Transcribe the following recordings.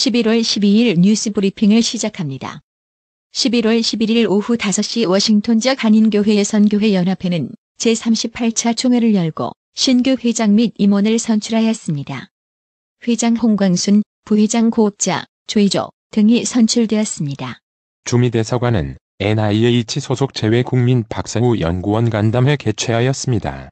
11월 12일 뉴스 브리핑을 시작합니다. 11월 11일 오후 5시 워싱턴 지역 한인교회의 선교회연합회는 제38차 총회를 열고 신규 회장 및 임원을 선출하였습니다. 회장 홍광순, 부회장 고업자, 조희조 등이 선출되었습니다. 주미대사관은 NIH 소속 재외국민 박사후 연구원 간담회 개최하였습니다.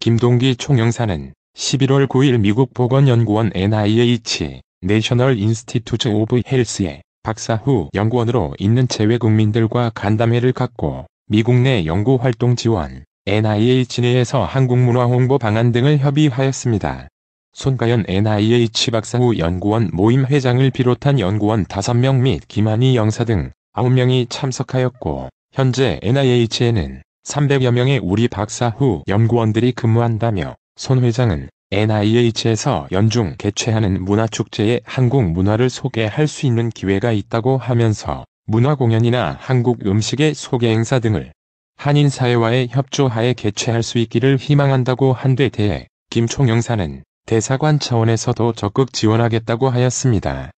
김동기 총영사는 11월 9일 미국 보건연구원 NIH 내셔널 인스티튜트 오브 헬스의 박사후 연구원으로 있는 재외국민들과 간담회를 갖고 미국 내 연구활동 지원, NIH 내에서 한국문화 홍보 방안 등을 협의하였습니다. 손가연 NIH 박사후 연구원 모임 회장을 비롯한 연구원 5명 및 김한희 영사 등 9명이 참석하였고, 현재 NIH에는 300여 명의 우리 박사후 연구원들이 근무한다며, 손 회장은 NIH에서 연중 개최하는 문화축제에 한국 문화를 소개할 수 있는 기회가 있다고 하면서 문화공연이나 한국 음식의 소개 행사 등을 한인사회와의 협조하에 개최할 수 있기를 희망한다고 한 데 대해 김 총영사는 대사관 차원에서도 적극 지원하겠다고 하였습니다.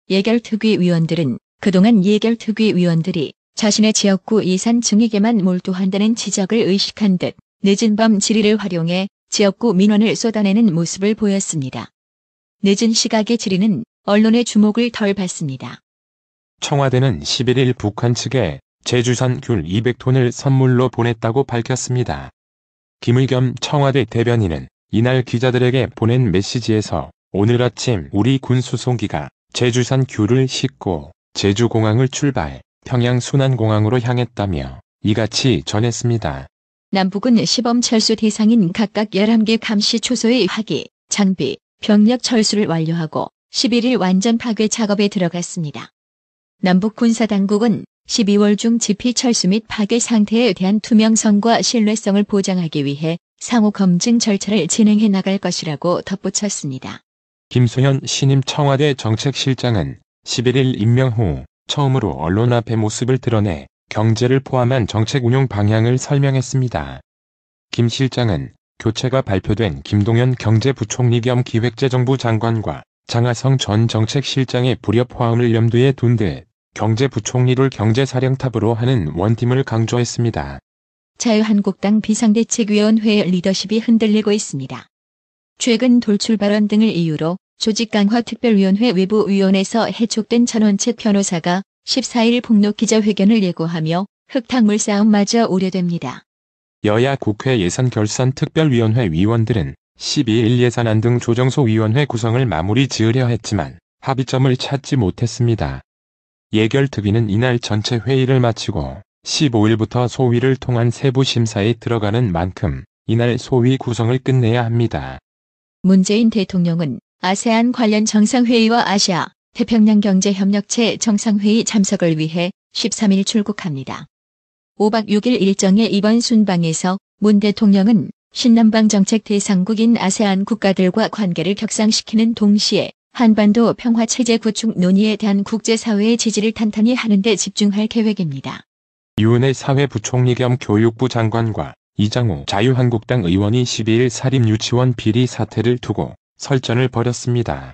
예결특위 위원들은 그동안 예결특위 위원들이 자신의 지역구 예산 증액에만 몰두한다는 지적을 의식한 듯 늦은 밤 질의를 활용해 지역구 민원을 쏟아내는 모습을 보였습니다. 늦은 시각의 질의는 언론의 주목을 덜 받습니다. 청와대는 11일 북한 측에 제주산 귤 200톤을 선물로 보냈다고 밝혔습니다. 김의겸 청와대 대변인은 이날 기자들에게 보낸 메시지에서 오늘 아침 우리 군 수송기가 제주산 귤을 싣고 제주공항을 출발, 평양 순안공항으로 향했다며 이같이 전했습니다. 남북은 시범 철수 대상인 각각 11개 감시 초소의 화기, 장비, 병력 철수를 완료하고 11일 완전 파괴 작업에 들어갔습니다. 남북 군사당국은 12월 중 지피 철수 및 파괴 상태에 대한 투명성과 신뢰성을 보장하기 위해 상호 검증 절차를 진행해 나갈 것이라고 덧붙였습니다. 김소현 신임 청와대 정책실장은 11일 임명 후 처음으로 언론 앞에 모습을 드러내 경제를 포함한 정책 운용 방향을 설명했습니다. 김 실장은 교체가 발표된 김동연 경제부총리 겸 기획재정부 장관과 장하성 전 정책실장의 불협 화음을 염두에 둔 듯 경제부총리를 경제사령탑으로 하는 원팀을 강조했습니다. 자유한국당 비상대책위원회 리더십이 흔들리고 있습니다. 최근 돌출 발언 등을 이유로 조직강화특별위원회 외부위원회에서 해촉된 전원책 변호사가 14일 폭로 기자회견을 예고하며 흙탕물 싸움마저 우려됩니다. 여야 국회 예산결산특별위원회 위원들은 12일 예산안 등 조정소위원회 구성을 마무리 지으려 했지만 합의점을 찾지 못했습니다. 예결특위는 이날 전체 회의를 마치고 15일부터 소위를 통한 세부 심사에 들어가는 만큼 이날 소위 구성을 끝내야 합니다. 문재인 대통령은 아세안 관련 정상회의와 아시아 태평양 경제협력체 정상회의 참석을 위해 13일 출국합니다. 5박 6일 일정의 이번 순방에서 문 대통령은 신남방 정책 대상국인 아세안 국가들과 관계를 격상시키는 동시에 한반도 평화체제 구축 논의에 대한 국제사회의 지지를 탄탄히 하는 데 집중할 계획입니다. 유은혜 사회부총리 겸 교육부 장관과 이장우 자유한국당 의원이 12일 사립유치원 비리 사태를 두고 설전을 벌였습니다.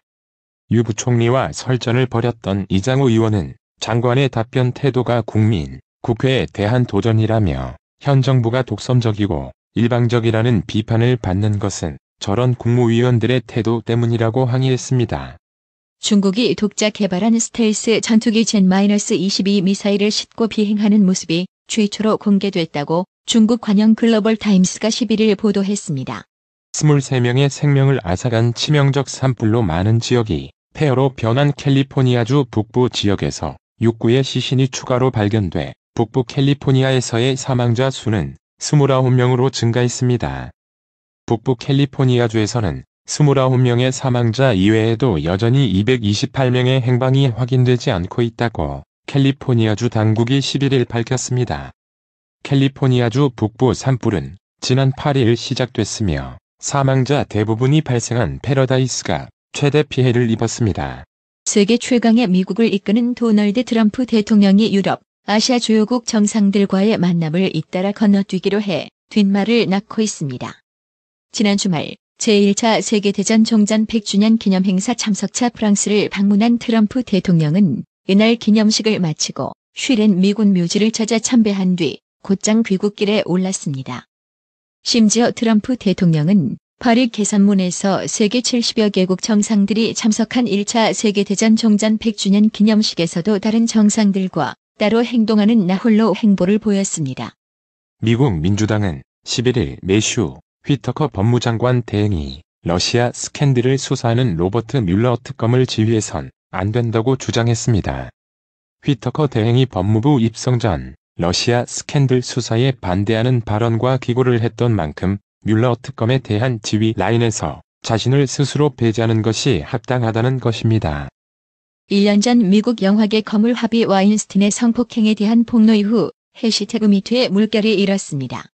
유 부총리와 설전을 벌였던 이장우 의원은 장관의 답변 태도가 국민, 국회에 대한 도전이라며 현 정부가 독선적이고 일방적이라는 비판을 받는 것은 저런 국무위원들의 태도 때문이라고 항의했습니다. 중국이 독자 개발한 스텔스 전투기 젠-22 미사일을 싣고 비행하는 모습이 최초로 공개됐다고 중국 관영 글로벌 타임스가 11일 보도했습니다. 23명의 생명을 앗아간 치명적 산불로 많은 지역이 폐허로 변한 캘리포니아주 북부 지역에서 6구의 시신이 추가로 발견돼 북부 캘리포니아에서의 사망자 수는 29명으로 증가했습니다. 북부 캘리포니아주에서는 29명의 사망자 이외에도 여전히 228명의 행방이 확인되지 않고 있다고 캘리포니아주 당국이 11일 밝혔습니다. 캘리포니아주 북부 산불은 지난 8일 시작됐으며 사망자 대부분이 발생한 패러다이스가 최대 피해를 입었습니다. 세계 최강의 미국을 이끄는 도널드 트럼프 대통령이 유럽, 아시아 주요국 정상들과의 만남을 잇따라 건너뛰기로 해 뒷말을 낳고 있습니다. 지난 주말 제1차 세계대전 종전 100주년 기념행사 참석차 프랑스를 방문한 트럼프 대통령은 이날 기념식을 마치고 쉬렌 미군 묘지를 찾아 참배한 뒤 곧장 귀국길에 올랐습니다. 심지어 트럼프 대통령은 파리 개선문에서 세계 70여 개국 정상들이 참석한 1차 세계대전 종전 100주년 기념식에서도 다른 정상들과 따로 행동하는 나홀로 행보를 보였습니다. 미국 민주당은 11일 매슈 휘터커 법무장관 대행이 러시아 스캔들을 수사하는 로버트 뮬러 특검을 지휘해선 안 된다고 주장했습니다. 휘터커 대행이 법무부 입성 전 러시아 스캔들 수사에 반대하는 발언과 기고를 했던 만큼 뮬러 특검에 대한 지휘 라인에서 자신을 스스로 배제하는 것이 합당하다는 것입니다. 1년 전 미국 영화계 거물 하비 와인스틴의 성폭행에 대한 폭로 이후 해시태그 미투의 물결이 일었습니다.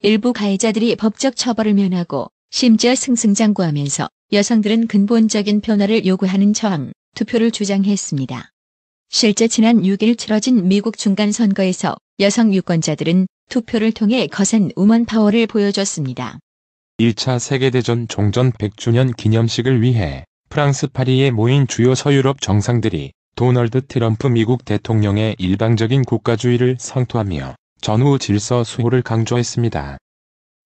일부 가해자들이 법적 처벌을 면하고 심지어 승승장구하면서 여성들은 근본적인 변화를 요구하는 저항, 투표를 주장했습니다. 실제 지난 6일 치러진 미국 중간선거에서 여성 유권자들은 투표를 통해 거센 우먼 파워를 보여줬습니다. 1차 세계대전 종전 100주년 기념식을 위해 프랑스 파리에 모인 주요 서유럽 정상들이 도널드 트럼프 미국 대통령의 일방적인 국가주의를 성토하며 전후 질서 수호를 강조했습니다.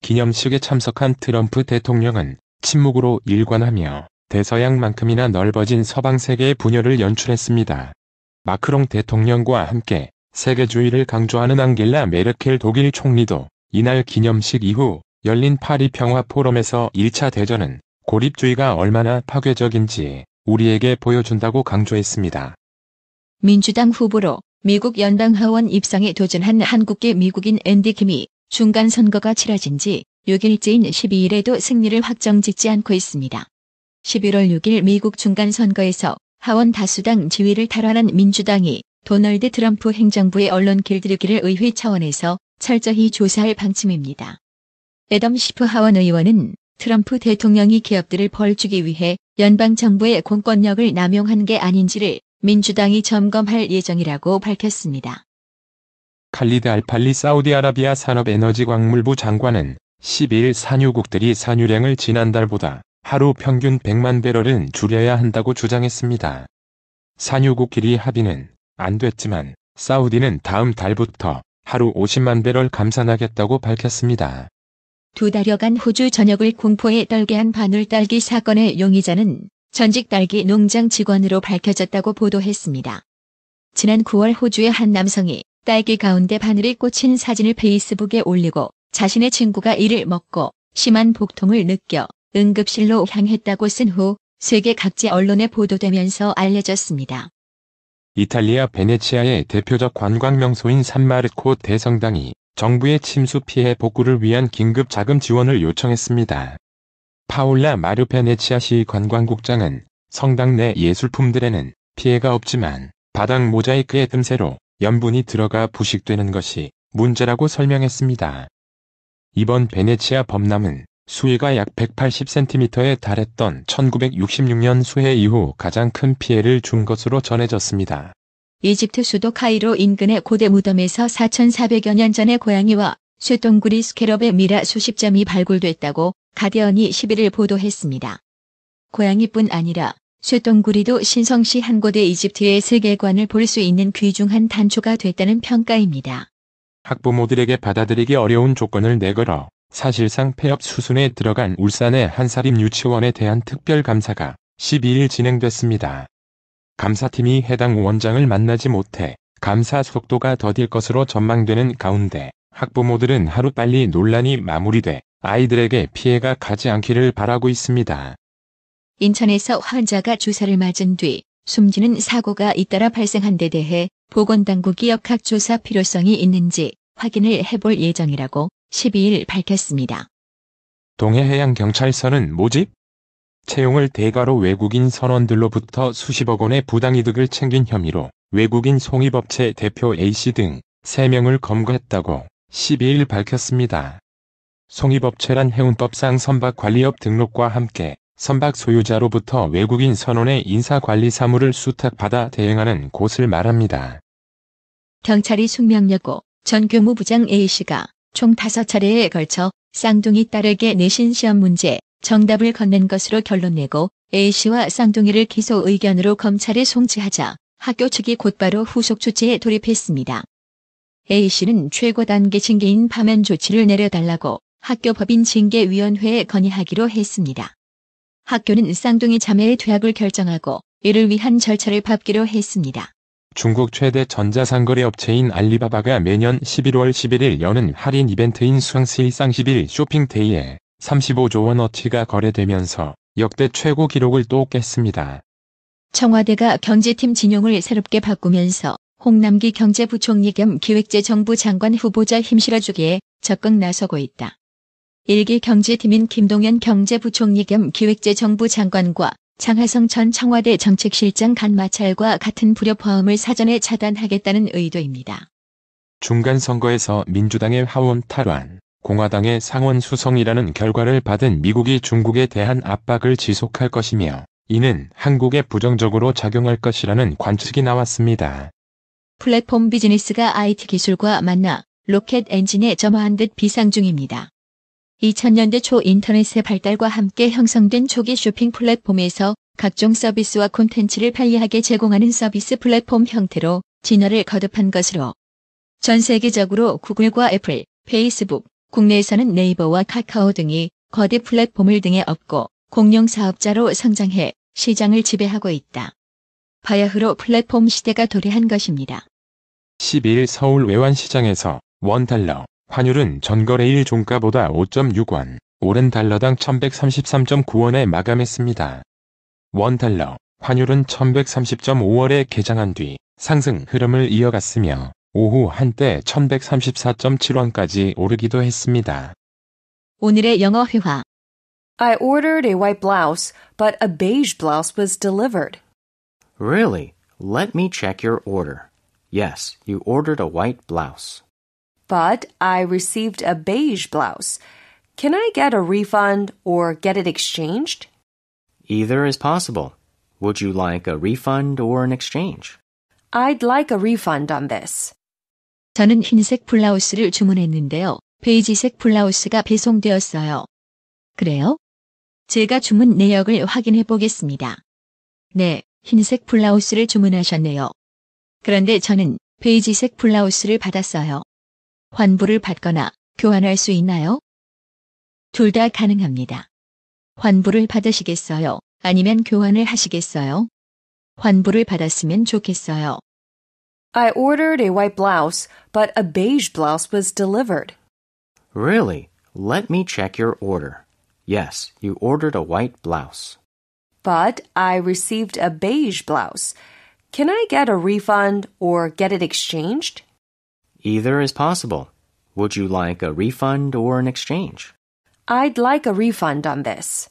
기념식에 참석한 트럼프 대통령은 침묵으로 일관하며 대서양만큼이나 넓어진 서방 세계의 분열을 연출했습니다. 마크롱 대통령과 함께 세계주의를 강조하는 앙겔라 메르켈 독일 총리도 이날 기념식 이후 열린 파리 평화 포럼에서 1차 대전은 고립주의가 얼마나 파괴적인지 우리에게 보여준다고 강조했습니다. 민주당 후보로 미국 연방하원 입성에 도전한 한국계 미국인 앤디 김이 중간선거가 치러진 지 6일째인 12일에도 승리를 확정짓지 않고 있습니다. 11월 6일 미국 중간선거에서 하원 다수당 지위를 탈환한 민주당이 도널드 트럼프 행정부의 언론 길들이기를 의회 차원에서 철저히 조사할 방침입니다. 애덤 시프 하원 의원은 트럼프 대통령이 기업들을 벌주기 위해 연방정부의 공권력을 남용한 게 아닌지를 민주당이 점검할 예정이라고 밝혔습니다. 칼리드 알팔리 사우디아라비아 산업에너지광물부 장관은 12일 산유국들이 산유량을 지난달보다 하루 평균 100만 배럴은 줄여야 한다고 주장했습니다. 산유국끼리 합의는 안 됐지만 사우디는 다음 달부터 하루 50만 배럴 감산하겠다고 밝혔습니다. 2달여간 호주 전역을 공포에 떨게 한 바늘딸기 사건의 용의자는 전직 딸기 농장 직원으로 밝혀졌다고 보도했습니다. 지난 9월 호주의 한 남성이 딸기 가운데 바늘이 꽂힌 사진을 페이스북에 올리고 자신의 친구가 이를 먹고 심한 복통을 느껴 응급실로 향했다고 쓴 후 세계 각지 언론에 보도되면서 알려졌습니다. 이탈리아 베네치아의 대표적 관광명소인 산마르코 대성당이 정부의 침수 피해 복구를 위한 긴급 자금 지원을 요청했습니다. 파올라 마르 베네치아시 관광국장은 성당 내 예술품들에는 피해가 없지만 바닥 모자이크의 틈새로 염분이 들어가 부식되는 것이 문제라고 설명했습니다. 이번 베네치아 범람은 수해가 약 180cm에 달했던 1966년 수해 이후 가장 큰 피해를 준 것으로 전해졌습니다. 이집트 수도 카이로 인근의 고대 무덤에서 4,400여 년 전의 고양이와 쇠똥구리 스캐럽의 미라 수십 점이 발굴됐다고 가디언이 11일 보도했습니다. 고양이뿐 아니라 쇠똥구리도 신성시 한 곳의 이집트의 세계관을 볼 수 있는 귀중한 단초가 됐다는 평가입니다. 학부모들에게 받아들이기 어려운 조건을 내걸어 사실상 폐업 수순에 들어간 울산의 한사립 유치원에 대한 특별감사가 12일 진행됐습니다. 감사팀이 해당 원장을 만나지 못해 감사 속도가 더딜 것으로 전망되는 가운데 학부모들은 하루빨리 논란이 마무리돼 아이들에게 피해가 가지 않기를 바라고 있습니다. 인천에서 환자가 주사를 맞은 뒤 숨지는 사고가 잇따라 발생한 데 대해 보건당국이 역학조사 필요성이 있는지 확인을 해볼 예정이라고 12일 밝혔습니다. 동해해양경찰서는 모집? 채용을 대가로 외국인 선원들로부터 수십억 원의 부당이득을 챙긴 혐의로 외국인 송입업체 대표 A씨 등 3명을 검거했다고 12일 밝혔습니다. 송입업체란 해운법상 선박관리업 등록과 함께 선박 소유자로부터 외국인 선원의 인사관리 사무를 수탁받아 대행하는 곳을 말합니다. 경찰이 숙명여고 전 교무부장 A씨가 총 5차례에 걸쳐 쌍둥이 딸에게 내신 시험 문제 정답을 건넨 것으로 결론 내고 A씨와 쌍둥이를 기소 의견으로 검찰에 송치하자 학교 측이 곧바로 후속 조치에 돌입했습니다. A씨는 최고 단계 징계인 파면 조치를 내려달라고 학교 법인징계위원회에 건의하기로 했습니다. 학교는 쌍둥이 자매의 퇴학을 결정하고 이를 위한 절차를 밟기로 했습니다. 중국 최대 전자상거래 업체인 알리바바가 매년 11월 11일 여는 할인 이벤트인 수강세일 쌍11 쇼핑데이에 35조 원어치가 거래되면서 역대 최고 기록을 또 깼습니다. 청와대가 경제팀 진용을 새롭게 바꾸면서 홍남기 경제부총리 겸 기획재정부 장관 후보자 힘실어주기에 적극 나서고 있다. 1기 경제팀인 김동연 경제부총리 겸 기획재정부 장관과 장하성 전 청와대 정책실장 간 마찰과 같은 불협화음을 사전에 차단하겠다는 의도입니다. 중간선거에서 민주당의 하원 탈환, 공화당의 상원 수성이라는 결과를 받은 미국이 중국에 대한 압박을 지속할 것이며 이는 한국에 부정적으로 작용할 것이라는 관측이 나왔습니다. 플랫폼 비즈니스가 IT 기술과 만나 로켓 엔진에 점화한 듯 비상 중입니다. 2000년대 초 인터넷의 발달과 함께 형성된 초기 쇼핑 플랫폼에서 각종 서비스와 콘텐츠를 편리하게 제공하는 서비스 플랫폼 형태로 진화를 거듭한 것으로 전 세계적으로 구글과 애플, 페이스북, 국내에서는 네이버와 카카오 등이 거대 플랫폼을 등에 업고 공룡 사업자로 성장해 시장을 지배하고 있다. 바야흐로 플랫폼 시대가 도래한 것입니다. 12일 서울 외환시장에서 원달러 환율은 전거래일 종가보다 5.6원, 오른 달러당 1133.9원에 마감했습니다. 원달러 환율은 1130.5원에 개장한 뒤 상승 흐름을 이어갔으며 오후 한때 1134.7원까지 오르기도 했습니다. 오늘의 영어 회화. I ordered a white blouse, but a beige blouse was delivered. Really? Let me check your order. Yes, you ordered a white blouse. But I received a beige blouse. Can I get a refund or get it exchanged? Either is possible. Would you like a refund or an exchange? I'd like a refund on this. 저는 흰색 블라우스를 주문했는데요. 베이지색 블라우스가 배송되었어요. 그래요? 제가 주문 내역을 확인해 보겠습니다. 네, 흰색 블라우스를 주문하셨네요. 그런데 저는 베이지색 블라우스를 받았어요. 환불을 받거나 교환할 수 있나요? 둘 다 가능합니다. 환불을 받으시겠어요? 아니면 교환을 하시겠어요? 환불을 받았으면 좋겠어요. I ordered a white blouse, but a beige blouse was delivered. Really? Let me check your order. Yes, you ordered a white blouse. But I received a beige blouse. Can I get a refund or get it exchanged? Either is possible. Would you like a refund or an exchange? I'd like a refund on this.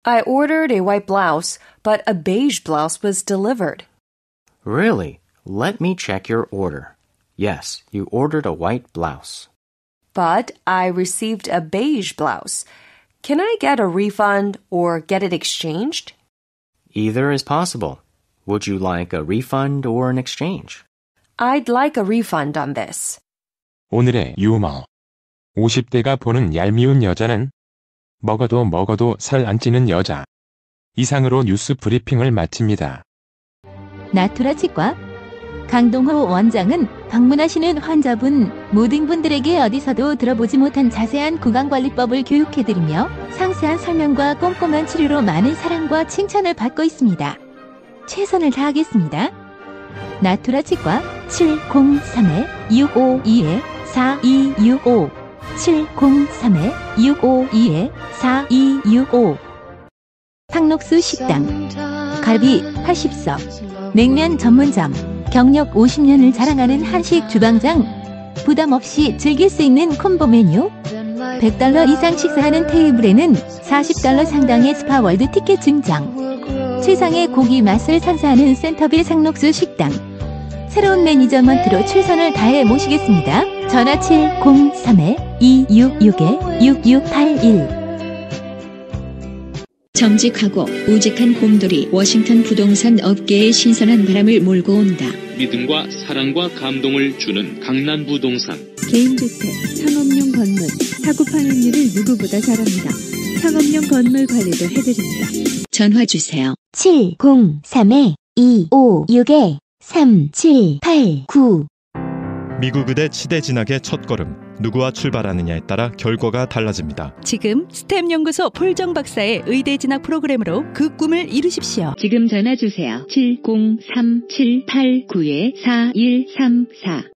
I ordered a white blouse, but a beige blouse was delivered. Really? Let me check your order. Yes, you ordered a white blouse. But I received a beige blouse. Can I get a refund or get it exchanged? Either is possible. Would you like a refund or an exchange? I'd like a refund on this. 오늘의 유머. 50대가 보는 얄미운 여자는 먹어도 살 안 찌는 여자. 이상으로 뉴스 브리핑을 마칩니다. 나투라 치과 강동호 원장은 방문하시는 환자분 모든 분들에게 어디서도 들어보지 못한 자세한 구강관리법을 교육해드리며 상세한 설명과 꼼꼼한 치료로 많은 사랑과 칭찬을 받고 있습니다. 최선을 다하겠습니다. 나투라 치과 703-652-4265 703-652-4265 상록수 식당 갈비 80석 냉면 전문점 경력 50년을 자랑하는 한식 주방장 부담 없이 즐길 수 있는 콤보 메뉴 $100 이상 식사하는 테이블에는 $40 상당의 스파월드 티켓 증정 최상의 고기 맛을 선사하는 센터빌 상록수 식당 새로운 매니저먼트로 최선을 다해 모시겠습니다. 전화 703-266-6681 정직하고 우직한 곰돌이 워싱턴 부동산 업계에 신선한 바람을 몰고 온다. 믿음과 사랑과 감동을 주는 강남부동산. 개인주택, 상업용 건물, 사고 파는 일을 누구보다 잘합니다. 상업용 건물 관리도 해드립니다. 전화 주세요. 703-256-3789 미국 의대 치대 진학의 첫걸음, 누구와 출발하느냐에 따라 결과가 달라집니다. 지금 스템 연구소 폴정 박사의 의대 진학 프로그램으로 그 꿈을 이루십시오. 지금 전화 주세요. 703-789-4134